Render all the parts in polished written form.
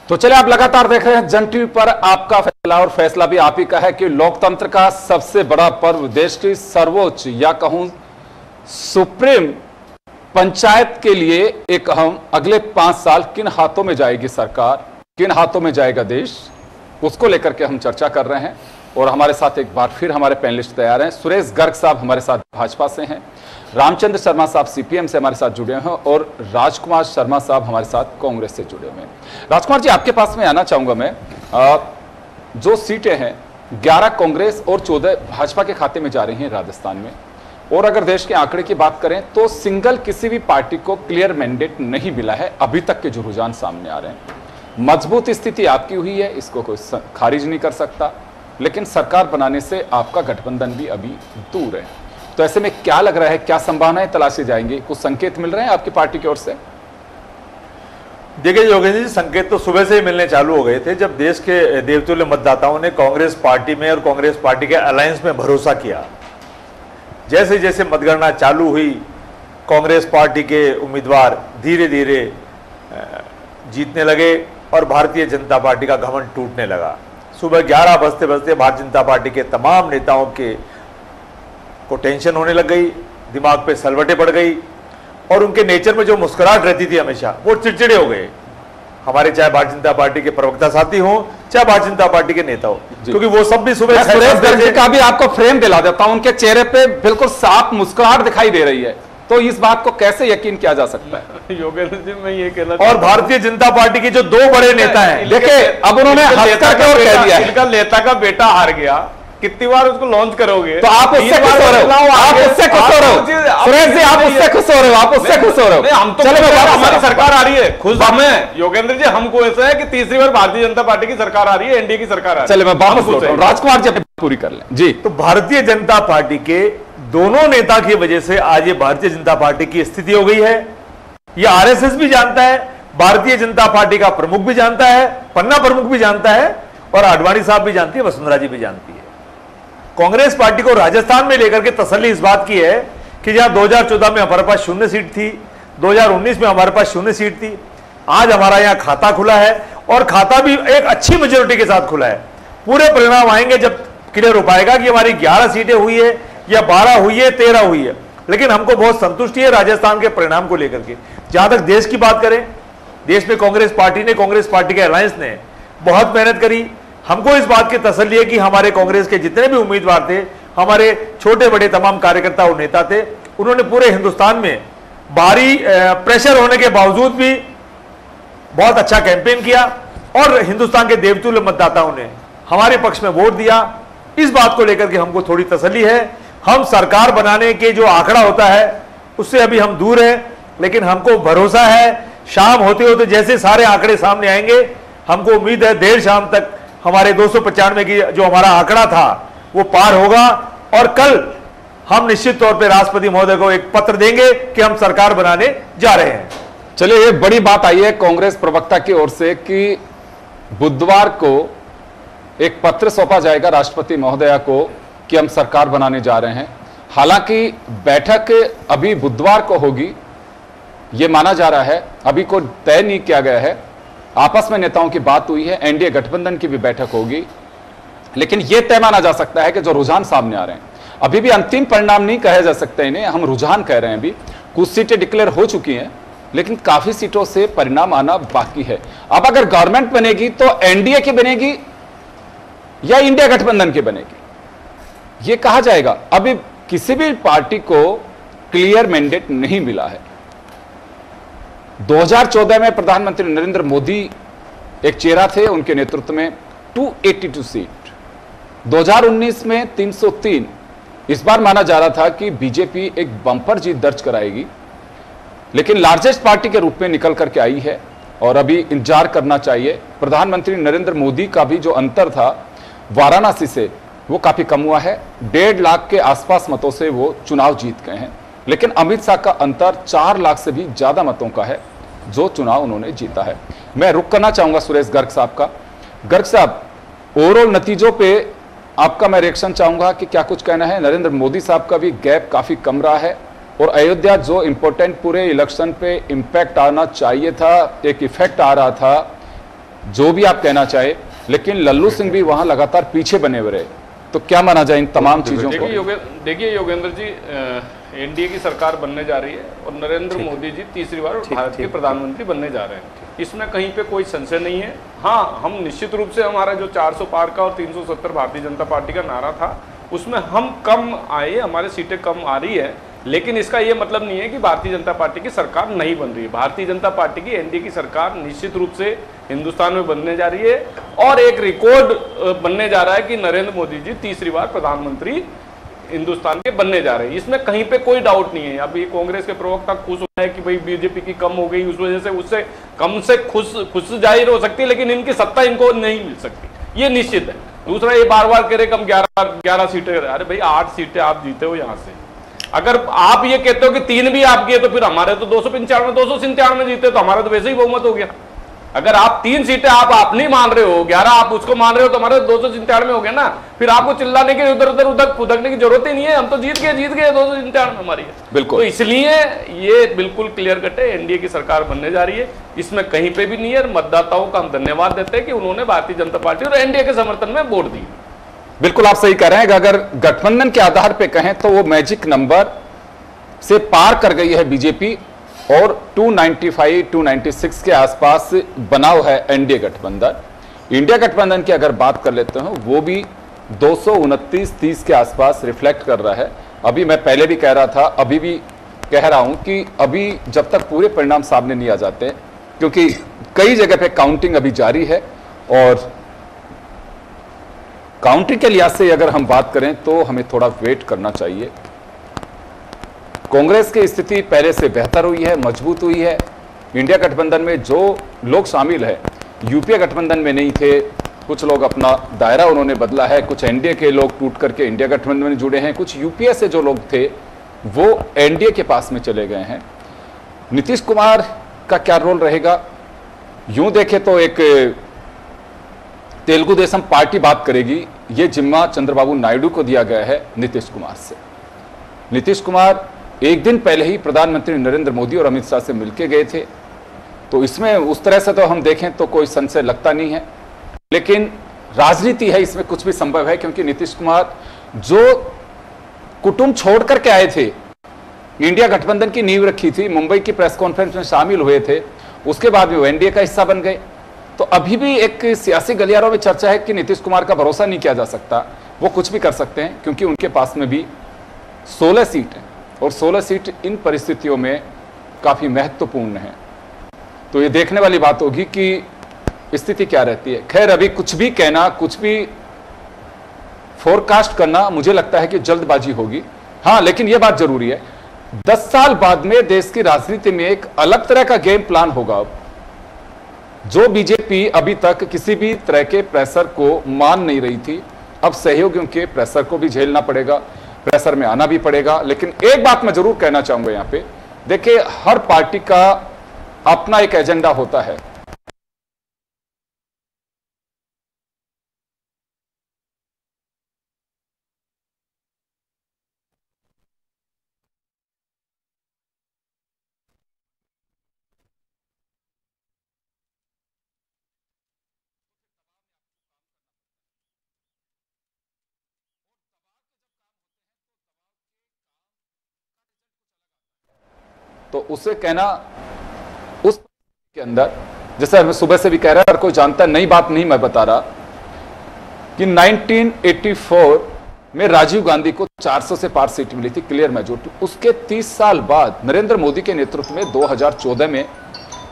तो चले, आप लगातार देख रहे हैं जन टीवी पर। आपका फैसला और फैसला भी आप ही का है कि लोकतंत्र का सबसे बड़ा पर्व, देश की सर्वोच्च या कहूं सुप्रीम पंचायत के लिए एक अहम, अगले 5 साल किन हाथों में जाएगी सरकार, किन हाथों में जाएगा देश, उसको लेकर के हम चर्चा कर रहे हैं। और हमारे साथ एक बार फिर हमारे पैनलिस्ट तैयार हैं। सुरेश गर्ग साहब हमारे साथ भाजपा से हैं, रामचंद्र शर्मा साहब सीपीएम से हमारे साथ जुड़े हैं और राजकुमार शर्मा साहब हमारे साथ कांग्रेस से जुड़े हुए हैं। राजकुमार जी, आपके पास में आना चाहूंगा मैं। जो सीटें हैं 11 कांग्रेस और 14 भाजपा के खाते में जा रही हैं राजस्थान में। और अगर देश के आंकड़े की बात करें तो सिंगल किसी भी पार्टी को क्लियर मैंडेट नहीं मिला है अभी तक के जो रुझान सामने आ रहे हैं। मजबूत स्थिति आपकी हुई है, इसको कोई खारिज नहीं कर सकता, लेकिन सरकार बनाने से आपका गठबंधन भी अभी दूर है। तो ऐसे में क्या लग रहा है, क्या संभावनाएं तलाशी जाएंगी? कुछ संकेत मिल रहे हैं आपकी पार्टी की ओर से? देखिए योगेंद्र जी, संकेत तो सुबह से ही मिलने चालू हो गए थे जब देश के देवतुल्य मतदाताओं ने कांग्रेस पार्टी में और कांग्रेस पार्टी के अलायंस में भरोसा किया। जैसे जैसे मतगणना चालू हुई, कांग्रेस पार्टी के उम्मीदवार धीरे धीरे जीतने लगे और भारतीय जनता पार्टी का घमंड टूटने लगा। सुबह 11 बजते बजते भारतीय जनता पार्टी के तमाम नेताओं को टेंशन होने लग गई, दिमाग पे सलवटें पड़ गई और उनके नेचर में जो मुस्कुराहट रहती थी हमेशा, वो चिड़चिड़े हो गए। हमारे चाहे भारतीय जनता पार्टी के प्रवक्ता साथी हो, चाहे भारतीय जनता पार्टी के नेता हो, क्योंकि वो सब भी सुबह सुरेश गर्ग का भी आपको फ्रेम दिला देता हूं, उनके चेहरे पे बिल्कुल साफ मुस्कुराहट दिखाई दे रही है। तो इस बात को कैसे यकीन किया जा सकता है? योगेंद्र जी, मैं ये कहना, और भारतीय जनता पार्टी के जो 2 बड़े नेता हैं, देखिए अब उन्होंने हंस करके और कह दिया, इनका नेता का बेटा हार गया, कितनी बार उसको लॉन्च करोगे? तो आप उससे खुश हो रहे हो, आप उससे खुश हो रहे हो सुरेश जी, आप उससे खुश हो रहे हो, आप उससे खुश हो रहे हो। हम तो चलो, हमारी सरकार आ रही है, खुश हमें योगेंद्र जी, हमको ऐसा है कि तीसरी बार भारतीय जनता पार्टी की सरकार आ रही है, एनडीए की सरकार आ रही है। चलिए मैं वापस लौट रहा हूं, राजकुमार जी पूरी कर लें जी। तो भारतीय जनता पार्टी के दोनों नेता की वजह से आज ये भारतीय जनता पार्टी की स्थिति हो गई है। ये आरएसएस भी जानता है, भारतीय जनता पार्टी का प्रमुख भी जानता है, पन्ना प्रमुख भी जानता है और आडवाणी साहब भी जानती है, वसुंधरा जी भी जानती है। कांग्रेस पार्टी को राजस्थान में लेकर के तसल्ली इस बात की है कि जहां 2014 में हमारे पास 0 सीट थी, 2019 में हमारे पास 0 सीट थी, आज हमारा यहां खाता खुला है और खाता भी एक अच्छी मेजोरिटी के साथ खुला है। पूरे परिणाम आएंगे जब क्लियर हो पाएगा कि हमारी 11 सीटें हुई है या 12 हुई है, 13 हुई है। लेकिन हमको बहुत संतुष्टि है राजस्थान के परिणाम को लेकर के। जहां तक देश की बात करें, देश में कांग्रेस पार्टी ने, कांग्रेस पार्टी के अलायंस ने बहुत मेहनत करी। हमको इस बात की तसल्ली है कि हमारे कांग्रेस के जितने भी उम्मीदवार थे, हमारे छोटे बड़े तमाम कार्यकर्ता और नेता थे, उन्होंने पूरे हिंदुस्तान में भारी प्रेशर होने के बावजूद भी बहुत अच्छा कैंपेन किया और हिंदुस्तान के देवतुल्य मतदाताओं ने हमारे पक्ष में वोट दिया। इस बात को लेकर के हमको थोड़ी तसल्ली है। हम सरकार बनाने के जो आंकड़ा होता है उससे अभी हम दूर हैं, लेकिन हमको भरोसा है शाम होते होते जैसे सारे आंकड़े सामने आएंगे, हमको उम्मीद है देर शाम तक हमारे 295 की जो हमारा आंकड़ा था वो पार होगा और कल हम निश्चित तौर पे राष्ट्रपति महोदय को एक पत्र देंगे कि हम सरकार बनाने जा रहे हैं। चलिए, ये बड़ी बात आई है कांग्रेस प्रवक्ता की ओर से कि बुधवार को एक पत्र सौंपा जाएगा राष्ट्रपति महोदया को कि हम सरकार बनाने जा रहे हैं। हालांकि बैठक अभी बुधवार को होगी, यह माना जा रहा है, अभी कोई तय नहीं किया गया है। आपस में नेताओं की बात हुई है, एनडीए गठबंधन की भी बैठक होगी, लेकिन यह तय माना जा सकता है कि जो रुझान सामने आ रहे हैं, अभी भी अंतिम परिणाम नहीं कहे जा सकते इन्हें, हम रुझान कह रहे हैं। अभी कुछ सीटें डिक्लेयर हो चुकी हैं, लेकिन काफी सीटों से परिणाम आना बाकी है। अब अगर गवर्नमेंट बनेगी तो एनडीए की बनेगी या इंडिया गठबंधन की बनेगी, यह कहा जाएगा। अभी किसी भी पार्टी को क्लियर मैंडेट नहीं मिला है। 2014 में प्रधानमंत्री नरेंद्र मोदी एक चेहरा थे, उनके नेतृत्व में 282 सीट, 2019 में 303। इस बार माना जा रहा था कि बीजेपी एक बम्पर जीत दर्ज कराएगी, लेकिन लार्जेस्ट पार्टी के रूप में निकल करके आई है और अभी इंतजार करना चाहिए। प्रधानमंत्री नरेंद्र मोदी का भी जो अंतर था वाराणसी से, वो काफी कम हुआ है। 1.5 लाख के आसपास मतों से वो चुनाव जीत गए हैं, लेकिन अमित शाह का अंतर 4 लाख से भी ज्यादा मतों का है जो चुनाव उन्होंने जीता है। मैं रुक करना चाहूंगा सुरेश गर्ग साहब का। गर्ग साहब, ओवरऑल नतीजों पे आपका मैं रिएक्शन चाहूंगा कि क्या कुछ कहना है? नरेंद्र मोदी साहब का भी गैप काफी कम रहा है और अयोध्या जो इंपॉर्टेंट पूरे इलेक्शन पे इंपैक्ट आना चाहिए था, एक इफेक्ट आ रहा था, जो भी आप कहना चाहे, लेकिन लल्लू सिंह भी वहां लगातार पीछे बने हुए रहे। तो क्या माना जाए इन तमाम चीजों को? देखिए योगेंद्र जी, एनडीए की सरकार बनने जा रही है और नरेंद्र मोदी जी तीसरी बार भारत के प्रधानमंत्री बनने जा रहे हैं। इसमें कहीं पे कोई संशय नहीं है। हाँ, हम निश्चित रूप से हमारा जो 400 पार का और 370 भारतीय जनता पार्टी का नारा था, उसमें हम कम आए, हमारी सीटें कम आ रही है, लेकिन इसका ये मतलब नहीं है कि भारतीय जनता पार्टी की सरकार नहीं बन रही है। भारतीय जनता पार्टी की, एनडीए की सरकार निश्चित रूप से हिंदुस्तान में बनने जा रही है और एक रिकॉर्ड बनने जा रहा है कि नरेंद्र मोदी जी तीसरी बार प्रधानमंत्री हिंदुस्तान के बनने जा रहे हैं। इसमें कहीं पे कोई डाउट नहीं है। अभी कांग्रेस के प्रवक्ता खुश हो रहे हैं कि भाई बीजेपी की कम हो गई, उस वजह से उससे कम से खुश जाहिर हो सकती है, लेकिन इनकी सत्ता इनको नहीं मिल सकती, ये निश्चित है। दूसरा, ये बार बार कह रहे हम 11 सीटें, अरे भाई 8 सीटें आप जीते हो यहाँ से। अगर आप ये कहते हो कि 3 भी आपकी है, तो फिर हमारे तो 295 जीते, तो हमारा तो वैसे ही बहुमत हो गया। अगर आप 3 सीटें आप नहीं मान रहे हो, 11 आप उसको मान रहे हो, तो हमारे 297 हो गया ना। फिर आपको चिल्लाने के उधर फुदकने की जरूरत ही नहीं है। हम तो जीत गए 297 हमारी है। बिल्कुल, तो इसलिए ये बिल्कुल क्लियर कट है, एनडीए की सरकार बनने जा रही है, इसमें कहीं पे भी नहीं है। मतदाताओं का हम धन्यवाद देते हैं कि उन्होंने भारतीय जनता पार्टी और एनडीए के समर्थन में वोट दी। बिल्कुल आप सही कह रहे हैं। अगर गठबंधन के आधार पर कहें तो वो मैजिक नंबर से पार कर गई है बीजेपी और 295, 296 के आसपास बनाव है एनडीए गठबंधन। इंडिया गठबंधन की अगर बात कर लेते हैं, वो भी 229-30 के आसपास रिफ्लेक्ट कर रहा है। अभी मैं पहले भी कह रहा था, अभी भी कह रहा हूं कि अभी जब तक पूरे परिणाम सामने नहीं आ जाते, क्योंकि कई जगह पे काउंटिंग अभी जारी है और काउंटिंग के लिहाज से अगर हम बात करें तो हमें थोड़ा वेट करना चाहिए। कांग्रेस की स्थिति पहले से बेहतर हुई है, मजबूत हुई है। इंडिया गठबंधन में जो लोग शामिल है, यूपीए गठबंधन में नहीं थे, कुछ लोग अपना दायरा उन्होंने बदला है, कुछ एनडीए के लोग टूट करके इंडिया गठबंधन में जुड़े हैं, कुछ यूपीए से जो लोग थे वो एनडीए के पास में चले गए हैं। नीतीश कुमार का क्या रोल रहेगा? यूं देखें तो एक तेलुगु देशम पार्टी बात करेगी, ये जिम्मा चंद्रबाबू नायडू को दिया गया है नीतीश कुमार से। नीतीश कुमार एक दिन पहले ही प्रधानमंत्री नरेंद्र मोदी और अमित शाह से मिलके गए थे, तो इसमें उस तरह से तो हम देखें तो कोई संशय लगता नहीं है। लेकिन राजनीति है, इसमें कुछ भी संभव है, क्योंकि नीतीश कुमार जो कुटुंब छोड़ करके आए थे, इंडिया गठबंधन की नींव रखी थी, मुंबई की प्रेस कॉन्फ्रेंस में शामिल हुए थे, उसके बाद में वो एनडीए का हिस्सा बन गए। तो अभी भी एक सियासी गलियारों में चर्चा है कि नीतीश कुमार का भरोसा नहीं किया जा सकता, वो कुछ भी कर सकते हैं, क्योंकि उनके पास में भी 16 सीट है और 16 सीट इन परिस्थितियों में काफी महत्वपूर्ण है। तो ये देखने वाली बात होगी कि स्थिति क्या रहती है। खैर, अभी कुछ भी कहना, कुछ भी फोरकास्ट करना, मुझे लगता है कि जल्दबाजी होगी। हाँ, लेकिन यह बात जरूरी है, 10 साल बाद में देश की राजनीति में एक अलग तरह का गेम प्लान होगा। अब जो बीजेपी अभी तक किसी भी तरह के प्रेशर को मान नहीं रही थी, अब सहयोगियों के प्रेशर को भी झेलना पड़ेगा, प्रेशर में आना भी पड़ेगा। लेकिन एक बात मैं जरूर कहना चाहूंगा यहां पे, देखिए, हर पार्टी का अपना एक एजेंडा होता है। तो उसे कहना उस के अंदर, जैसे मैं सुबह से भी कह रहा है, और कोई जानता नई बात नहीं मैं बता रहा, कि 1984 में राजीव गांधी को 400 से पार सीट मिली थी, क्लियर मेजोरिटी। उसके 30 साल बाद नरेंद्र मोदी के नेतृत्व में 2014 में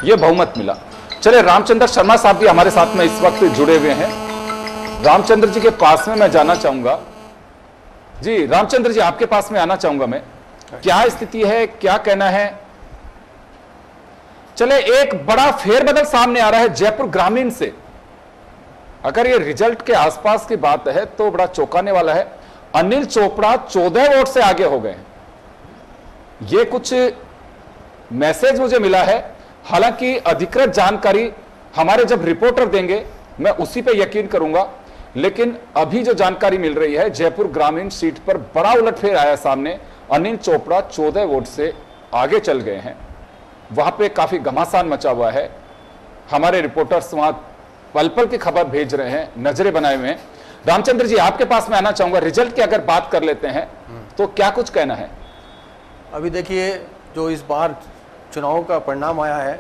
यह बहुमत मिला। चले, रामचंद्र शर्मा साहब भी हमारे साथ में इस वक्त जुड़े हुए हैं। रामचंद्र जी के पास में मैं जाना चाहूंगा। जी रामचंद्र जी, आपके पास में आना चाहूंगा मैं। क्या स्थिति है, क्या कहना है? चले, एक बड़ा फेरबदल सामने आ रहा है जयपुर ग्रामीण से। अगर ये रिजल्ट के आसपास की बात है तो बड़ा चौंकाने वाला है। अनिल चोपड़ा 14 वोट से आगे हो गए। ये कुछ मैसेज मुझे मिला है, हालांकि अधिकृत जानकारी हमारे जब रिपोर्टर देंगे मैं उसी पे यकीन करूंगा। लेकिन अभी जो जानकारी मिल रही है, जयपुर ग्रामीण सीट पर बड़ा उलटफेर आया सामने। अनिल चोपड़ा 14 वोट से आगे चल गए हैं। वहां पे काफी घमासान मचा हुआ है। हमारे रिपोर्टर्स वहां पल पल की खबर भेज रहे हैं, नजरें बनाए हुए हैं। रामचंद्र जी, आपके पास मैं आना चाहूंगा, रिजल्ट की अगर बात कर लेते हैं तो क्या कुछ कहना है? अभी देखिए, जो इस बार चुनाव का परिणाम आया है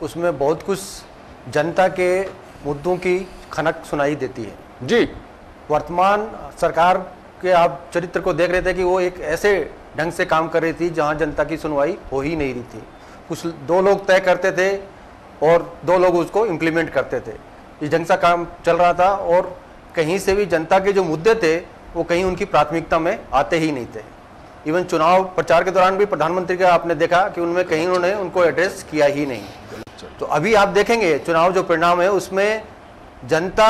उसमें बहुत कुछ जनता के मुद्दों की खनक सुनाई देती है जी। वर्तमान सरकार के आप चरित्र को देख रहे थे कि वो एक ऐसे ढंग से काम कर रही थी जहां जनता की सुनवाई हो ही नहीं रही थी। कुछ दो लोग तय करते थे और दो लोग उसको इम्प्लीमेंट करते थे, इस ढंग से काम चल रहा था। और कहीं से भी जनता के जो मुद्दे थे वो कहीं उनकी प्राथमिकता में आते ही नहीं थे। इवन चुनाव प्रचार के दौरान भी प्रधानमंत्री का आपने देखा कि उनमें कहीं उन्होंने उनको एड्रेस किया ही नहीं। तो अभी आप देखेंगे चुनाव जो परिणाम है उसमें जनता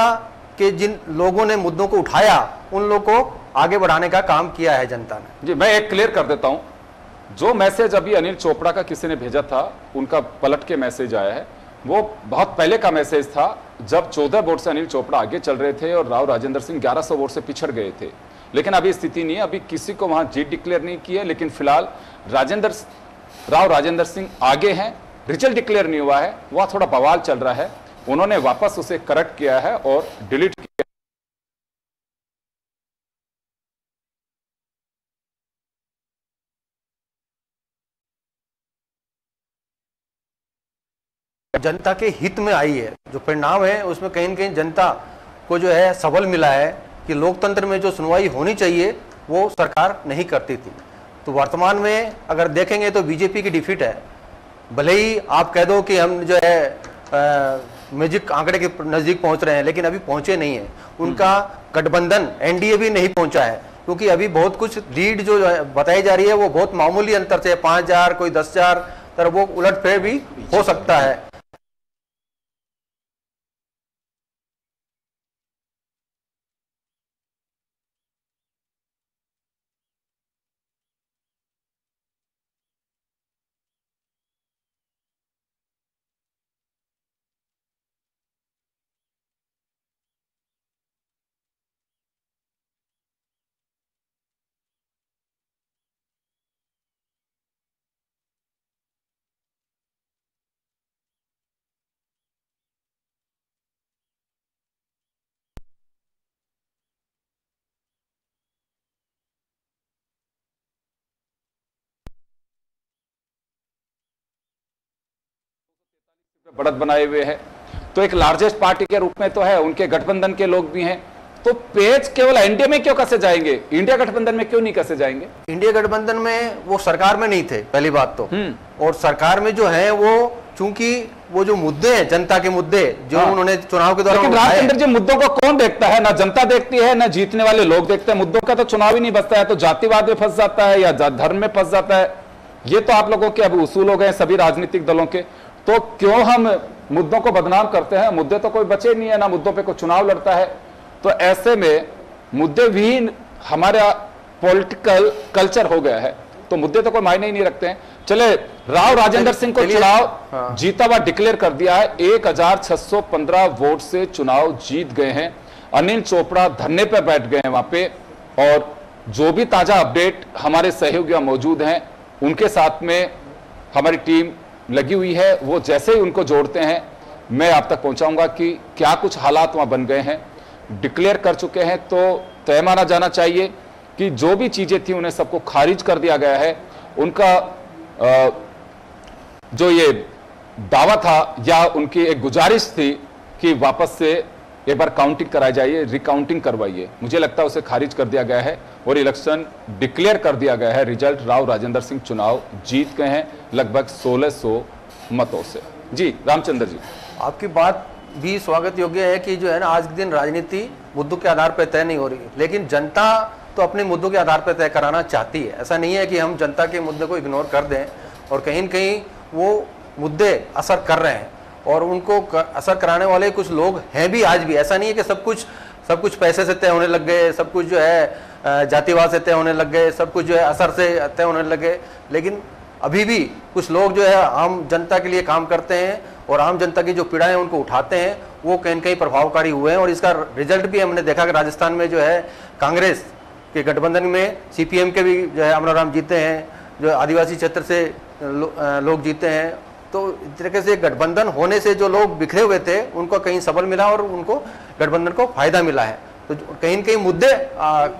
के जिन लोगों ने मुद्दों को उठाया उन लोगों को आगे बढ़ाने का काम किया है जनता ने। जी, मैं एक क्लियर कर देता हूं, जो मैसेज अभी अनिल चोपड़ा का किसी ने भेजा था, उनका पलट के मैसेज आया है, वो बहुत पहले का मैसेज था जब 14 वोट से अनिल चोपड़ा आगे चल रहे थे और राव राजेंद्र सिंह 1100 वोट से पिछड़ गए थे। लेकिन अभी स्थिति नहीं है, अभी किसी को वहां जीत डिक्लेयर नहीं की है, लेकिन फिलहाल राव राजेंद्र सिंह आगे हैं। रिजल्ट डिक्लेयर नहीं हुआ है, वह थोड़ा बवाल चल रहा है, उन्होंने वापस उसे करेक्ट किया है और डिलीट किया। जनता के हित में आई है, जो परिणाम है उसमें कहीं न कहीं जनता को जो है सबल मिला है कि लोकतंत्र में जो सुनवाई होनी चाहिए वो सरकार नहीं करती थी। तो वर्तमान में अगर देखेंगे तो बीजेपी की डिफीट है। भले ही आप कह दो कि हम जो है मैजिक आंकड़े के नजदीक पहुंच रहे हैं, लेकिन अभी पहुंचे नहीं है। उनका गठबंधन एनडीए भी नहीं पहुंचा है, क्योंकि अभी बहुत कुछ लीड जो बताई जा रही है वो बहुत मामूली अंतर से 5000 कोई 10,000 तर वो उलटफेर भी हो सकता है। बढ़त बनाए हुए है, तो एक लार्जेस्ट पार्टी के रूप में तो है, उनके गठबंधन के लोग भी हैं, तो पेज केवल एनडीए में क्यों कसे जाएंगे, इंडिया गठबंधन में क्यों नहीं कसे जाएंगे? इंडिया गठबंधन में वो सरकार में नहीं थे, पहली बात तो। और सरकार में जो है वो चूंकि वो जो मुद्दे हैं, जनता के मुद्दे जो उन्होंने चुनाव के दौरान, लेकिन रामचंद्र जी, मुद्दों को कौन देखता है? ना जनता देखती है, ना जीतने वाले लोग देखते हैं। मुद्दों का तो चुनाव ही नहीं बचता है, तो जातिवाद में फंस जाता है या धर्म में फंस जाता है। ये तो आप लोगों के अब उसूल हो गए सभी राजनीतिक दलों के। तो क्यों हम मुद्दों को बदनाम करते हैं? मुद्दे तो कोई बचे नहीं है, ना मुद्दों पे कोई चुनाव लड़ता है। तो ऐसे में मुद्दे भी हमारा पॉलिटिकल कल्चर हो गया है, तो मुद्दे तो कोई मायने ही नहीं रखते हैं। चले, राव राजेंद्र सिंह को चुनाव जीता हुआ डिक्लेयर कर दिया है, 1615 वोट से चुनाव जीत गए हैं। अनिल चोपड़ा धरने पे बैठ गए हैं वहां पे, और जो भी ताजा अपडेट हमारे सहयोगी मौजूद हैं उनके साथ में हमारी टीम लगी हुई है, वो जैसे ही उनको जोड़ते हैं मैं आप तक पहुंचाऊंगा कि क्या कुछ हालात वहां बन गए हैं। डिक्लेयर कर चुके हैं तो तय माना जाना चाहिए कि जो भी चीजें थी उन्हें सबको खारिज कर दिया गया है। उनका जो ये दावा था या उनकी एक गुजारिश थी कि वापस से एक बार काउंटिंग कराई जाइए, रिकाउंटिंग करवाइए, मुझे लगता है उसे खारिज कर दिया गया है और इलेक्शन डिक्लेयर कर दिया गया है। रिजल्ट, राव राजेंद्र सिंह चुनाव जीत गए हैं लगभग 1600 मतों से। जी रामचंद्र जी, आपकी बात भी स्वागत योग्य है कि जो है ना, आज के दिन राजनीति मुद्दों के आधार पर तय नहीं हो रही है, लेकिन जनता तो अपने मुद्दों के आधार पर तय कराना चाहती है। ऐसा नहीं है कि हम जनता के मुद्दे को इग्नोर कर दें, और कहीं न कहीं वो मुद्दे असर कर रहे हैं और उनको असर कराने वाले कुछ लोग हैं भी आज भी। ऐसा नहीं है कि सब कुछ पैसे से तय होने लग गए, सब कुछ जो है जातिवाद से तय होने लग गए, सब कुछ जो है असर से तय होने लग गए। लेकिन अभी भी कुछ लोग जो है आम जनता के लिए काम करते हैं और आम जनता की जो पीड़ाएं उनको उठाते हैं, वो कहीं न कहीं प्रभावकारी हुए हैं। और इसका रिजल्ट भी हमने देखा कि राजस्थान में जो है कांग्रेस के गठबंधन में सीपीएम के भी जो है अमराराम जीते हैं, जो आदिवासी क्षेत्र से लोग जीते हैं, तो इस तरीके से गठबंधन होने से जो लोग बिखरे हुए थे उनको कहीं सबल मिला और उनको गठबंधन को फायदा मिला है। तो कहीं न कहीं मुद्दे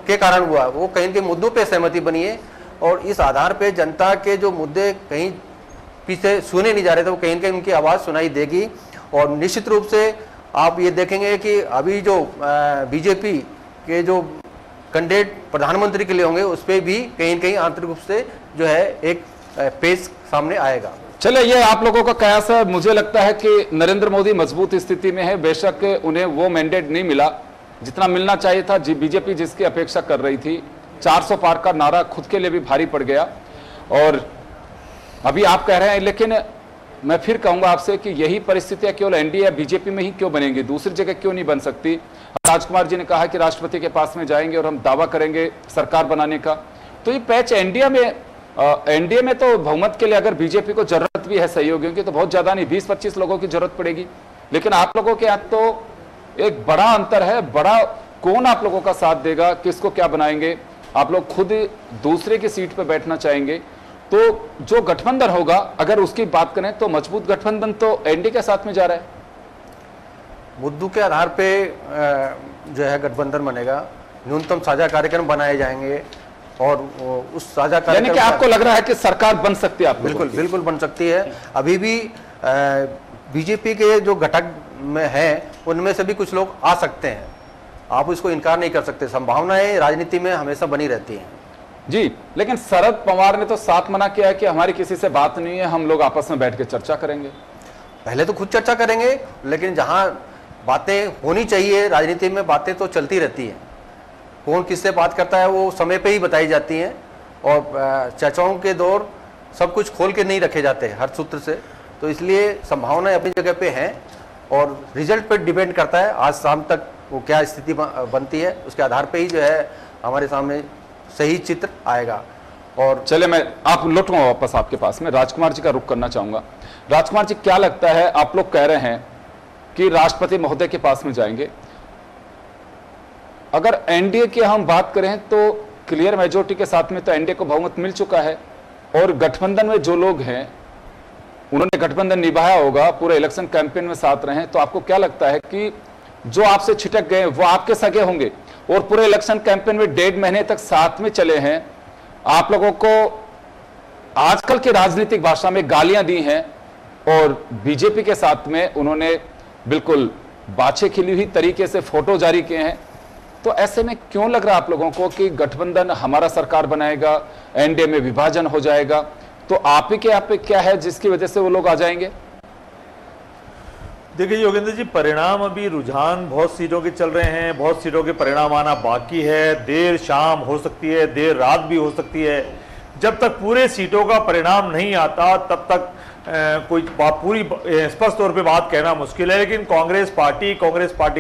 के कारण हुआ, वो कहीं न कहीं मुद्दों पे सहमति बनी है और इस आधार पे जनता के जो मुद्दे कहीं पीछे सुने नहीं जा रहे थे वो कहीं न कहीं उनकी आवाज़ सुनाई देगी। और निश्चित रूप से आप ये देखेंगे कि अभी जो बीजेपी के जो कैंडिडेट प्रधानमंत्री के लिए होंगे उस पर भी कहीं न कहीं आंतरिक रूप से जो है एक पेश सामने आएगा। चले, ये आप लोगों का कयास है। मुझे लगता है कि नरेंद्र मोदी मजबूत स्थिति में है। बेशक उन्हें वो मैंडेट नहीं मिला जितना मिलना चाहिए था। बीजेपी जिसकी अपेक्षा कर रही थी, 400 पार का नारा खुद के लिए भी भारी पड़ गया। और अभी आप कह रहे हैं, लेकिन मैं फिर कहूंगा आपसे कि यही परिस्थितियां केवल एनडीए या बीजेपी में ही क्यों बनेंगी, दूसरी जगह क्यों नहीं बन सकती। राजकुमार जी ने कहा कि राष्ट्रपति के पास में जाएंगे और हम दावा करेंगे सरकार बनाने का। तो ये पैच एनडीए में तो बहुमत के लिए अगर बीजेपी को जरूरत भी है सहयोगियों की तो बहुत ज्यादा नहीं, 20-25 लोगों की जरूरत पड़ेगी। लेकिन आप लोगों के यहाँ तो एक बड़ा अंतर है, बड़ा कौन आप लोगों का साथ देगा, किसको क्या बनाएंगे। आप लोग खुद दूसरे की सीट पर बैठना चाहेंगे। तो जो गठबंधन होगा, अगर उसकी बात करें तो मजबूत गठबंधन तो एनडीए के साथ में जा रहा है। मुद्दों के आधार पे जो है गठबंधन बनेगा, न्यूनतम साझा कार्यक्रम बनाए जाएंगे और उस साझा कार्यक्रम, यानी कि आपको लग रहा है कि सरकार बन सकती है। आप बिल्कुल बिल्कुल बन सकती है। अभी भी बीजेपी के जो घटक में है उनमें से भी कुछ लोग आ सकते हैं, आप इसको इनकार नहीं कर सकते। संभावनाएं राजनीति में हमेशा बनी रहती हैं जी। लेकिन शरद पवार ने तो साफ मना किया है कि हमारी किसी से बात नहीं है, हम लोग आपस में बैठ के चर्चा करेंगे। पहले तो खुद चर्चा करेंगे, लेकिन जहां बातें होनी चाहिए, राजनीति में बातें तो चलती रहती हैं। कौन किससे बात करता है वो समय पे ही बताई जाती हैं और चर्चाओं के दौर सब कुछ खोल के नहीं रखे जाते हर सूत्र से। तो इसलिए संभावनाएं अपनी जगह पे हैं और रिजल्ट पे डिपेंड करता है आज शाम तक वो क्या स्थिति बनती है, उसके आधार पे ही जो है हमारे सामने सही चित्र आएगा। और चले, मैं आप लौटूंगा वापस आपके पास में, राजकुमार जी का रुख करना चाहूंगा। राजकुमार जी, क्या लगता है, आप लोग कह रहे हैं कि राष्ट्रपति महोदय के पास में जाएंगे। अगर एनडीए की हम बात करें तो क्लियर मेजोरिटी के साथ में तो एनडीए को बहुमत मिल चुका है और गठबंधन में जो लोग हैं उन्होंने गठबंधन निभाया होगा, पूरे इलेक्शन कैंपेन में साथ रहे। तो आपको क्या लगता है कि जो आपसे छिटक गए वो आपके सगे होंगे और पूरे इलेक्शन कैंपेन में 1.5 महीने तक साथ में चले हैं, आप लोगों को आजकल की राजनीतिक भाषा में गालियां दी हैं और बीजेपी के साथ में उन्होंने बिल्कुल बाछे खिली हुई तरीके से फोटो जारी किए हैं। तो ऐसे में क्यों लग रहा है आप लोगों को कि गठबंधन हमारा सरकार बनाएगा, एनडीए में विभाजन हो जाएगा? तो आप ही के यहाँ पे क्या है जिसकी वजह से वो लोग आ जाएंगे? देखिए योगेंद्र जी, परिणाम अभी रुझान बहुत सीटों के चल रहे हैं, बहुत सीटों के परिणाम आना बाकी है। देर शाम हो सकती है, देर रात भी हो सकती है। जब तक पूरे सीटों का परिणाम नहीं आता तब तक कोई पूरी स्पष्ट तौर पे बात कहना मुश्किल है। लेकिन कांग्रेस पार्टी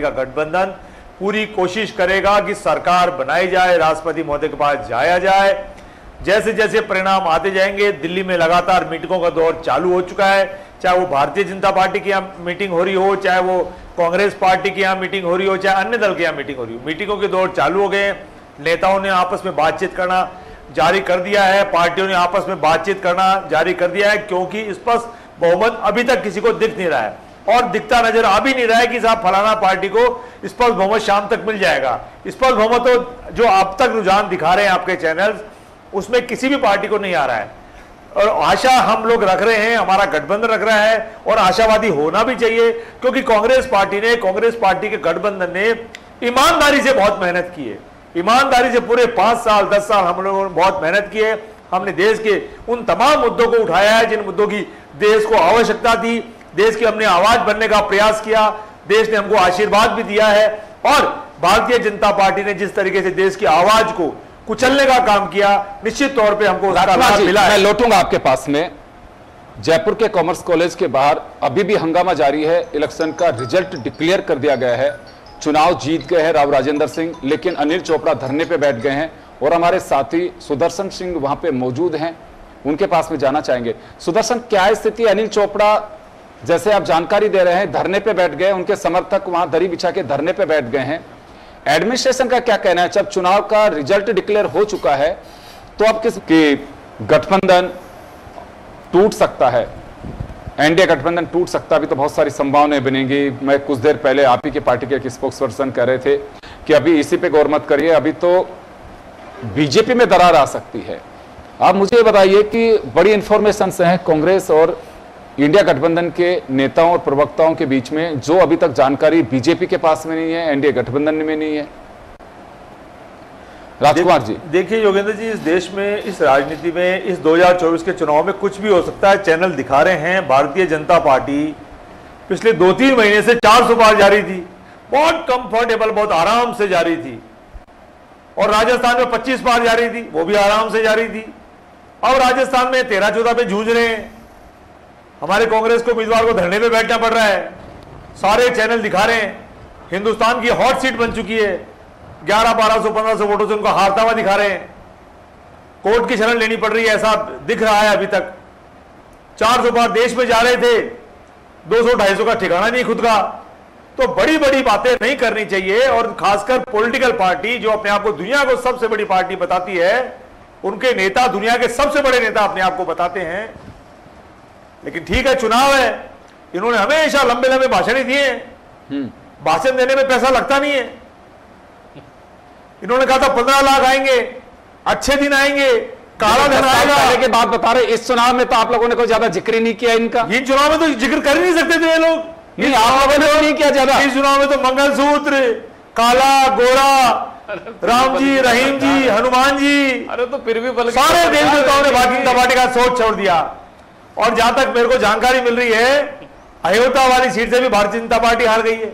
का गठबंधन पूरी कोशिश करेगा कि सरकार बनाई जाए, राष्ट्रपति महोदय के पास जाया जाए। जैसे जैसे परिणाम आते जाएंगे, दिल्ली में लगातार मीटिंगों का दौर चालू हो चुका है, चाहे वो भारतीय जनता पार्टी की यहाँ मीटिंग हो रही हो, चाहे वो कांग्रेस पार्टी की यहाँ मीटिंग हो रही हो, चाहे अन्य दल की यहाँ मीटिंग हो रही हो। मीटिंगों के दौर चालू हो गए, नेताओं ने आपस में बातचीत करना जारी कर दिया है, पार्टियों ने आपस में बातचीत करना जारी कर दिया है, क्योंकि स्पष्ट बहुमत अभी तक किसी को दिख नहीं रहा है और दिखता नजर आ भी नहीं रहा है कि साहब फलाना पार्टी को स्पष्ट बहुमत शाम तक मिल जाएगा। स्पष्ट बहुमत तो जो अब तक रुझान दिखा रहे हैं आपके चैनल्स, उसमें किसी भी पार्टी को नहीं आ रहा है। और आशा हम लोग रख रहे हैं, हमारा गठबंधन रख रहा है और आशावादी होना भी चाहिए, क्योंकि कांग्रेस पार्टी के गठबंधन ने ईमानदारी से बहुत मेहनत की है। ईमानदारी से पूरे 5 साल 10 साल हम लोगों ने बहुत मेहनत की है। हमने देश के उन तमाम मुद्दों को उठाया है जिन मुद्दों की देश को आवश्यकता थी। देश की हमने आवाज बनने का प्रयास किया, देश ने हमको आशीर्वाद भी दिया है। और भारतीय जनता पार्टी ने जिस तरीके से देश की आवाज को कुचलने का काम किया, निश्चित तौर पे हमको उसका लाभ मिला है। मैं लौटूंगा आपके पास में। जयपुर के कॉमर्स कॉलेज के बाहर अभी भी हंगामा जारी है। इलेक्शन का रिजल्ट डिक्लेयर कर दिया गया है, चुनाव जीत गए हैं राव राजेंद्र सिंह, लेकिन अनिल चोपड़ा धरने पे बैठ गए हैं और हमारे साथी सुदर्शन सिंह वहां पे मौजूद हैं, उनके पास में जाना चाहेंगे। सुदर्शन, क्या स्थिति? अनिल चोपड़ा जैसे आप जानकारी दे रहे हैं धरने पे बैठ गए, उनके समर्थक वहां दरी बिछा के धरने पे बैठ गए हैं। एडमिनिस्ट्रेशन का क्या कहना है? जब चुनाव का रिजल्ट डिक्लेयर हो चुका है तो अब किस गठबंधन टूट सकता है, एनडीए गठबंधन टूट सकता, अभी तो बहुत सारी संभावनाएं बनेंगी। मैं कुछ देर पहले आप ही की पार्टी के एक स्पोक्स पर्सन कह रहे थे कि अभी इसी पे गौर मत करिए, अभी तो बीजेपी में दरार आ सकती है। आप मुझे ये बताइए कि बड़ी इंफॉर्मेशन हैं कांग्रेस और इंडिया गठबंधन के नेताओं और प्रवक्ताओं के बीच में, जो अभी तक जानकारी बीजेपी के पास में नहीं है, एनडीए गठबंधन में नहीं है। राजकुमार जी, देखिए योगेंद्र जी, इस देश में, इस राजनीति में, इस 2024 के चुनाव में कुछ भी हो सकता है। चैनल दिखा रहे हैं, भारतीय जनता पार्टी पिछले 2-3 महीने से 400 पार जारी थी, बहुत कंफर्टेबल, बहुत आराम से जारी थी। और राजस्थान में 25 पार जारी थी, वो भी आराम से जारी थी। अब राजस्थान में 13-14 पे जूझ रहे हैं। हमारे कांग्रेस को उम्मीदवार को धरने पे बैठना पड़ रहा है। सारे चैनल दिखा रहे हैं, हिंदुस्तान की हॉट सीट बन चुकी है। 1100-1200-1500 वोटों से उनको हारता हुआ दिखा रहे हैं। कोर्ट की शरण लेनी पड़ रही है, ऐसा दिख रहा है। अभी तक 400 पार देश में जा रहे थे, 200-250 का ठिकाना नहीं खुद का। तो बड़ी बड़ी बातें नहीं करनी चाहिए। और खासकर पॉलिटिकल पार्टी जो अपने आप को दुनिया को सबसे बड़ी पार्टी बताती है, उनके नेता दुनिया के सबसे बड़े नेता अपने आप को बताते हैं। लेकिन ठीक है, चुनाव है, इन्होंने हमेशा लंबे लंबे भाषण ही दिए हैं। भाषण देने में पैसा लगता नहीं है। इन्होंने कहा था 15 लाख आएंगे, अच्छे दिन आएंगे, काला धन आएगा। पहले की बात बता रहे, इस चुनाव में तो आप लोगों ने कोई ज्यादा जिक्र नहीं किया इनका। इन चुनाव में तो जिक्र कर ही नहीं सकते थे ये लोग। नहीं, आप लोगों ने नहीं किया ज्यादा। इस चुनाव में तो मंगलसूत्र, काला, गोरा, राम जी, रहीम जी, हनुमान जी, अरे तो फिर भी सारे देश देवताओं ने भारतीय जनता पार्टी का सोच छोड़ दिया। और जहां तक मेरे को जानकारी मिल रही है, अयोध्या वाली सीट से भी भारतीय जनता पार्टी हार गई है।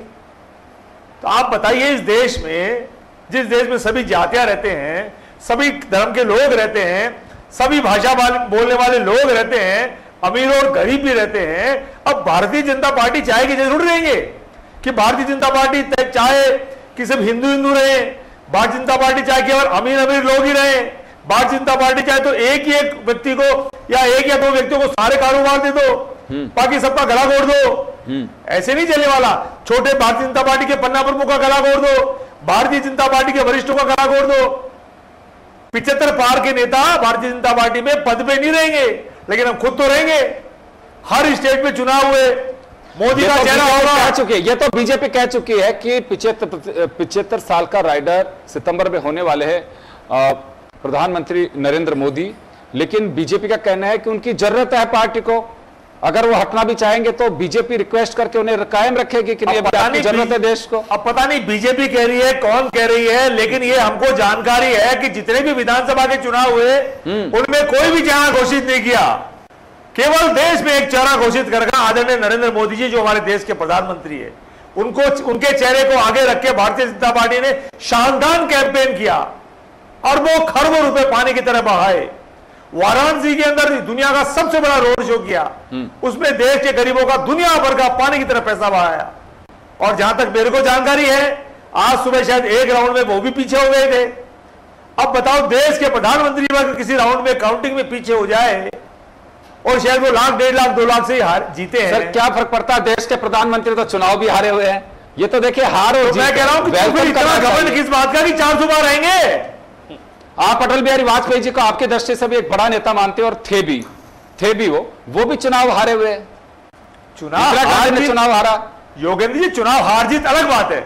तो आप बताइए, इस देश में, जिस देश में सभी जातियां रहते हैं, सभी धर्म के लोग रहते हैं, सभी भाषा बोलने वाले लोग रहते हैं, अमीर और गरीब भी रहते हैं, अब भारतीय जनता पार्टी चाहे कि जरूर रहेंगे कि भारतीय जनता पार्टी चाहे कि सिर्फ हिंदू हिंदू रहे, भारतीय जनता पार्टी चाहे केवल अमीर अमीर लोग ही रहे, भारतीय जनता पार्टी चाहे तो एक ही एक व्यक्ति को या एक या दो व्यक्तियों को सारे कारोबार दे दो, बाकी सबका गला घोट दो। ऐसे नहीं चलने वाला। छोटे भारतीय जनता पार्टी के पन्ना प्रमुख का गला घोट दो, भारतीय जनता पार्टी के वरिष्ठों का गला घोट दो। 75 पार के नेता भारतीय जनता पार्टी में पद पे नहीं रहेंगे, लेकिन हम खुद तो रहेंगे। हर स्टेट में चुनाव हुए, मोदी का चेहरा होगा। कह चुकी है, ये तो बीजेपी कह चुकी है कि 75 साल का राइडर सितंबर में होने वाले हैं प्रधानमंत्री नरेंद्र मोदी। लेकिन बीजेपी का कहना है कि उनकी जरूरत है पार्टी को, अगर वो हटना भी चाहेंगे तो बीजेपी रिक्वेस्ट करके उन्हें कायम रखेगी कि नहीं, जरूरत है देश को। अब पता नहीं बीजेपी कह रही है, कौन कह रही है, लेकिन ये हमको जानकारी है कि जितने भी विधानसभा के चुनाव हुए उनमें कोई भी चेहरा घोषित नहीं किया। केवल देश में एक चेहरा घोषित कर रखा, आदरणीय नरेंद्र मोदी जी जो हमारे देश के प्रधानमंत्री है, उनको, उनके चेहरे को आगे रख के भारतीय जनता पार्टी ने शानदार कैंपेन किया और वो खरबों रुपए पानी की तरह बहाए। वाराणसी के अंदर दुनिया का सबसे बड़ा रोड शो किया, उसमें देश के गरीबों का दुनिया भर का पानी की तरह पैसा बहाया। और जहां तक मेरे को जानकारी है, आज सुबह शायद एक राउंड में वो भी पीछे हो गए थे। अब बताओ, देश के प्रधानमंत्री अगर किसी राउंड में काउंटिंग में पीछे हो जाए और शायद वो 1 लाख, 1.5 लाख, 2 लाख से हार जीते हैं। सर क्या फर्क पड़ता है, देश के प्रधानमंत्री तो चुनाव भी हारे हुए हैं। ये तो देखिए हार और तो मैं कह रहा हूं कि इतना घमंड किस बात का कि 400 बार आएंगे। आप अटल बिहारी वाजपेयी जी को आपकी दृष्टि से भी एक बड़ा नेता मानते हैं और थे भी वो भी चुनाव हारे हुए। चुनाव हारा। योगेंद्र जी, चुनाव हार जीत अलग बात है।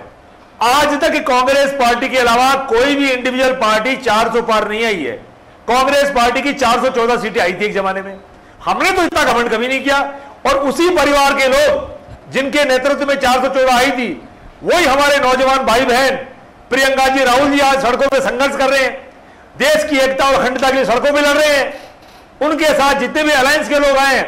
आज तक कांग्रेस पार्टी के अलावा कोई भी इंडिविजुअल पार्टी 400 पार नहीं आई है। कांग्रेस पार्टी की 414 सीटें आई थी एक जमाने में, हमने तो इतना घमंड कभी नहीं किया। और उसी परिवार के लोग जिनके नेतृत्व में 414 आई थी, वही हमारे नौजवान भाई बहन प्रियंका जी, राहुल जी आज सड़कों पे संघर्ष कर रहे हैं, देश की एकता और अखंडता के लिए सड़कों पे लड़ रहे हैं। उनके साथ जितने भी अलायंस के लोग आए,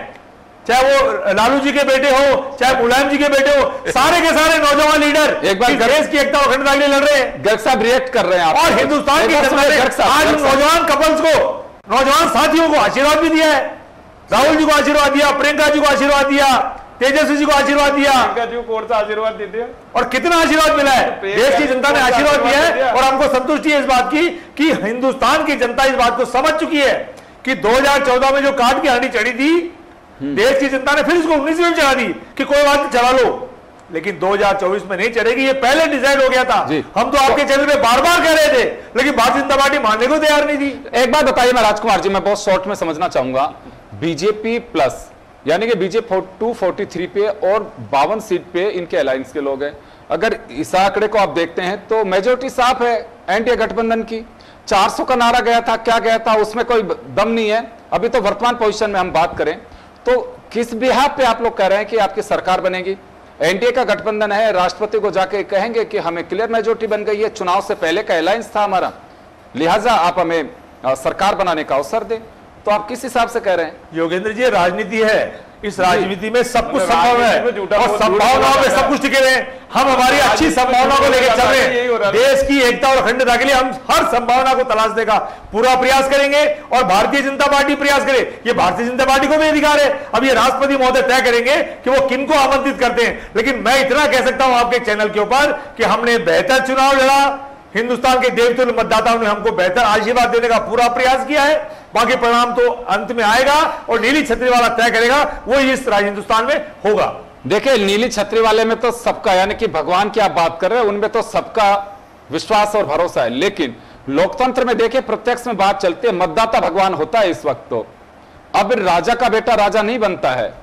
चाहे वो लालू जी के बेटे हो, चाहे मुलायम जी के बेटे हो, सारे के सारे नौजवान लीडर एक बार देश की एकता और अखंडता के लिए लड़ रहे हैं। गर्ग साहब रिएक्ट कर रहे हैं आप। और हिंदुस्तान की जनता ने आज नौजवान कपल्स को, नौजवान साथियों को आशीर्वाद भी दिया है। राहुल जी को आशीर्वाद दिया, प्रियंका जी को आशीर्वाद दिया, तेजस्वी जी को आशीर्वाद दिया। प्रियंका जी को कौन सा आशीर्वाद देते हैं? और कितना आशीर्वाद मिला है, देश की जनता ने आशीर्वाद दिया है। और हमको संतुष्टि है इस बात की कि हिंदुस्तान की जनता इस बात को समझ चुकी है कि 2014 में जो काट की हांडी चढ़ी थी, देश की जनता ने फिर इसको 19 में चढ़ा दी कि कोई बात नहीं, चला लो। लेकिन 2024 में नहीं चढ़ेगी, ये पहले डिसाइड हो गया था। हम तो आपके चैनल पे बार बार कह रहे थे, लेकिन भारतीय जनता पार्टी मानने को तैयार नहीं थी। एक बात बताइए, मैं राजकुमार जी, मैं बहुत शॉर्ट में समझना चाहूंगा, बीजेपी प्लस यानी कि बीजेपी 243 पे और 52 सीट पे इनके अलायंस के लोग हैं। अगर इस आंकड़े को आप देखते हैं तो मेजोरिटी साफ है एनडीए गठबंधन की। 400 का नारा गया था, क्या गया था, उसमें कोई दम नहीं है। अभी तो वर्तमान पोजीशन में हम बात करें तो किस बिहार पे आप लोग कह रहे हैं कि आपकी सरकार बनेगी? एनडीए का गठबंधन है, राष्ट्रपति को जाके कहेंगे कि हमें क्लियर मेजोरिटी बन गई है, चुनाव से पहले का अलायंस था हमारा, लिहाजा आप हमें सरकार बनाने का अवसर दें। तो आप किस हिसाब से कह रहे हैं? योगेंद्र जी, राजनीति है, इस राजनीति में सब कुछ संभव है और संभावनाओं में सब कुछ टिके हुए हैं। हम हमारी अच्छी संभावनाओं को लेकर चल रहे हैं। देश की एकता और अखंडता के लिए हम हर संभावना को तलाशने का पूरा प्रयास करेंगे और भारतीय जनता पार्टी प्रयास करे। ये भारतीय जनता पार्टी को भी अधिकार है। अब ये राष्ट्रपति महोदय तय करेंगे कि वो किनको आमंत्रित करते हैं, लेकिन मैं इतना कह सकता हूं आपके चैनल के ऊपर कि हमने बेहतर चुनाव लड़ा। हिंदुस्तान के देवतुल्य मतदाताओं ने हमको बेहतर आशीर्वाद देने का पूरा प्रयास किया है। बाकी परिणाम तो अंत में आएगा और नीली छतरी वाला तय करेगा, वो इस हिंदुस्तान में होगा। देखिए, नीली छतरी वाले में तो सबका, यानी कि भगवान की आप बात कर रहे हैं, उनमें तो सबका विश्वास और भरोसा है। लेकिन लोकतंत्र में देखिए, प्रत्यक्ष में बात चलती है, मतदाता भगवान होता है इस वक्त। तो अब राजा का बेटा राजा नहीं बनता है,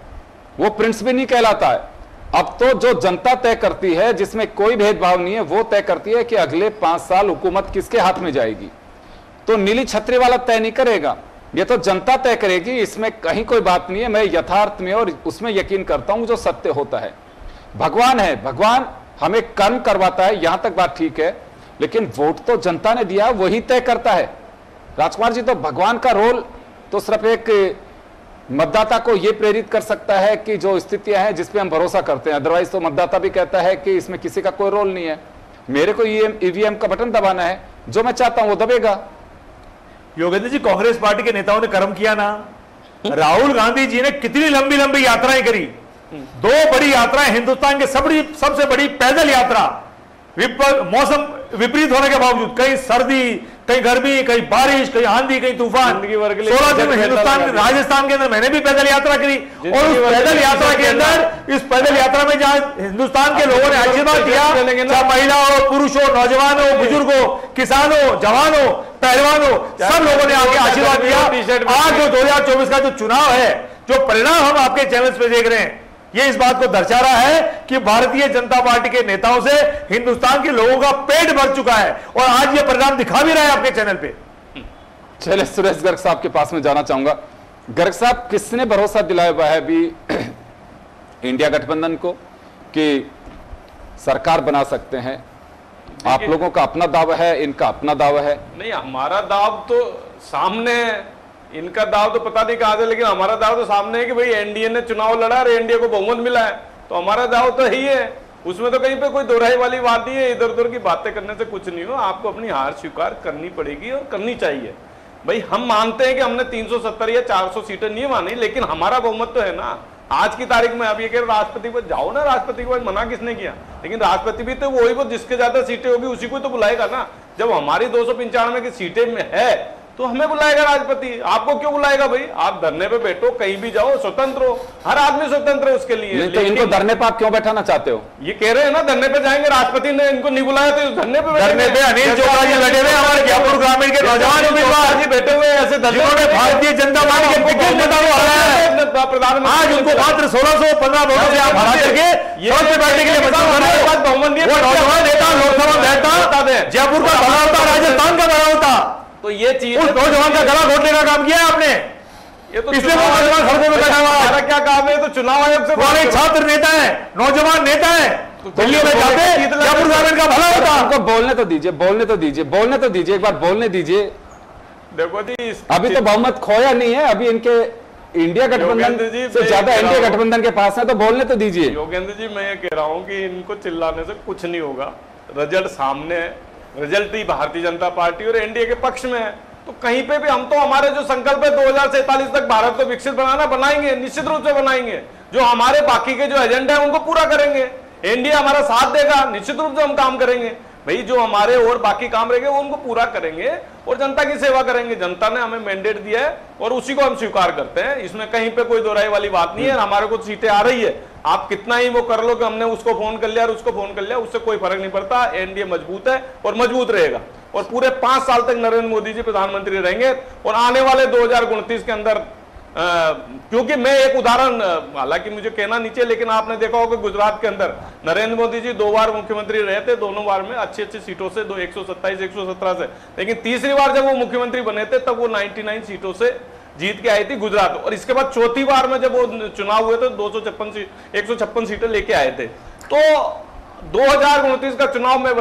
वो प्रिंस भी नहीं कहलाता है। अब तो जो जनता तय करती है, जिसमें कोई भेदभाव नहीं है, वो तय करती है कि अगले 5 साल हुकूमत किसके हाथ में जाएगी। तो नीली छतरी वाला तय नहीं करेगा, ये तो जनता तय करेगी। इसमें कहीं कोई बात नहीं है। मैं यथार्थ में और उसमें यकीन करता हूं जो सत्य होता है। भगवान है, भगवान हमें कर्म करवाता है, यहां तक बात ठीक है, लेकिन वोट तो जनता ने दिया, वही तय करता है। राजकुमार जी, तो भगवान का रोल तो सिर्फ एक मतदाता को यह प्रेरित कर सकता है कि जो स्थितियां हैं जिस पे हम भरोसा करते हैं, अदरवाइज तो मतदाता भी कहता है कि इसमें किसी का कोई रोल नहीं है, मेरे को ईवीएम का बटन दबाना है, जो मैं चाहता हूं वो दबेगा। योगेंद्र जी, कांग्रेस पार्टी के नेताओं ने कर्म किया ना। राहुल गांधी जी ने कितनी लंबी लंबी यात्राएं करी, 2 बड़ी यात्राएं, हिंदुस्तान के सबसे बड़ी पैदल यात्रा, मौसम विपरीत होने के बावजूद, कहीं सर्दी, कहीं गर्मी, कहीं बारिश, कहीं आंधी, कहीं तूफान, 16 दिन में हिंदुस्तान, राजस्थान के अंदर मैंने भी पैदल यात्रा करी। और उस पैदल यात्रा के अंदर, इस पैदल यात्रा में जहां हिंदुस्तान के लोगों ने आशीर्वाद दिया, चाहे महिला हो, पुरुष हो, नौजवान हो, बुजुर्ग हो, किसान हो, जवान हो, पहलवान हो, सब लोगों ने आके आशीर्वाद दिया। आज जो 2024 का जो चुनाव है, जो परिणाम हम आपके चैनल्स पे देख रहे हैं, ये इस बात को दर्शा रहा है कि भारतीय जनता पार्टी के नेताओं से हिंदुस्तान के लोगों का पेट भर चुका है और आज ये परिणाम दिखा भी रहा है आपके चैनल पे। चलिए, सुरेश गर्ग साहब के पास में जाना चाहूंगा। गर्ग साहब, किसने भरोसा दिलाया हुआ है अभी इंडिया गठबंधन को कि सरकार बना सकते हैं? आप लोगों का अपना दावा है, इनका अपना दावा है। नहीं, हमारा दाव तो सामने है, इनका दाव तो पता नहीं कहां से, लेकिन हमारा दाव तो सामने है कि भाई एनडीए ने चुनाव लड़ा और एनडीए को बहुमत मिला है, तो हमारा दाव तो यही है। उसमें तो कहीं पे कोई दोहराई वाली बात नहीं है। इधर उधर की बातें करने से कुछ नहीं हो, आपको अपनी हार स्वीकार करनी पड़ेगी और करनी चाहिए। भाई, हम मानते हैं कि हमने 370 या 400 सीटें नहीं मानी, लेकिन हमारा बहुमत तो है ना। आज की तारीख में आप ये कह राष्ट्रपति को जाओ ना, राष्ट्रपति को मना किसने किया? लेकिन राष्ट्रपति भी तो वही को, जिसके ज्यादा सीटें होगी उसी को तो बुलाएगा ना। जब हमारी 295 की सीटें में है तो हमें बुलाएगा राष्ट्रपति, आपको क्यों बुलाएगा? भाई, आप धरने पे बैठो, कहीं भी जाओ, स्वतंत्र हो, हर आदमी स्वतंत्र है उसके लिए। तो इनको धरने पे आप क्यों बैठाना चाहते हो? ये कह रहे हैं ना धरने पे जाएंगे, राष्ट्रपति ने इनको नहीं बुलाया तो धरने पे धरने पे अनिल चोपड़ा जी बैठे हुए, हमारे जयपुर ग्रामीण के नौजवान उम्मीदवार जी बैठे हुए ऐसे, जिन्होंने भारतीय जनता पार्टी के दिग्गज नेता को हराया है। प्रधानमंत्री आज उनको मात्र 1615 वोटों से आप हरा करके बैठने के लिए बहुमत दिए। नौजवान नेता लोकसभा बैठता, जयपुर का भला होता, राजस्थान का भला होता, तो ये चीज उस नौजवान का गला घोटने का काम किया है आपने। ये तो इसलिए वो नौजवान सड़कों में बैठा हुआ है। क्या काम है? तो चुनाव आयोग से पुराने छात्र नेता है, नौजवान नेता है, दिल्ली में जाते जयपुर ग्रामीण का भला होता। हमको बोलने तो दीजिए, बोलने तो दीजिए, बोलने तो दीजिए, एक बार बोलने दीजिए। देखो जी, अभी तो बहुमत खोया नहीं है, अभी इनके इंडिया गठबंधन से ज्यादा इंडिया गठबंधन के पास है, तो बोलने तो दीजिए। योगेंद्र जी, मैं ये कह रहा हूँ कि इनको चिल्लाने से कुछ नहीं होगा। रिजल्ट सामने है, रिजल्ट ही भारतीय जनता पार्टी और एनडीए के पक्ष में है। तो कहीं पे भी हम तो, हमारे जो संकल्प है 2047 तक भारत को विकसित बनाना, बनाएंगे, निश्चित रूप से बनाएंगे। जो हमारे बाकी के जो एजेंडा है उनको पूरा करेंगे। एनडीए हमारा साथ देगा, निश्चित रूप से हम काम करेंगे। भाई, जो हमारे और बाकी काम रहेंगे वो उनको पूरा करेंगे और जनता की सेवा करेंगे। जनता ने हमें मैंडेट दिया है और उसी को हम स्वीकार करते हैं, इसमें कहीं पे कोई दोहराई वाली बात नहीं है। हमारे को सीटें आ रही है, आप कितना ही वो कर लो कि हमने उसको फोन कर लिया और उसको फोन कर लिया, उससे कोई फर्क नहीं पड़ता। एनडीए मजबूत है और मजबूत रहेगा और पूरे 5 साल तक नरेंद्र मोदी जी प्रधानमंत्री रहेंगे और आने वाले 2029 के अंदर क्योंकि मैं एक उदाहरण, हालांकि मुझे कहना नीचे, लेकिन आपने देखा होगा गुजरात के अंदर नरेंद्र मोदी जी 2 बार मुख्यमंत्री रहे थे, दोनों बार में अच्छी सीटों से, 127 117 से, लेकिन तीसरी बार जब वो मुख्यमंत्री बने थे तब वो 99 सीटों से जीत के आई थी गुजरात, और इसके बाद चौथी बार में जब वो चुनाव हुए थे 156 सीटें लेके आए थे। तो 2029 का चुनाव में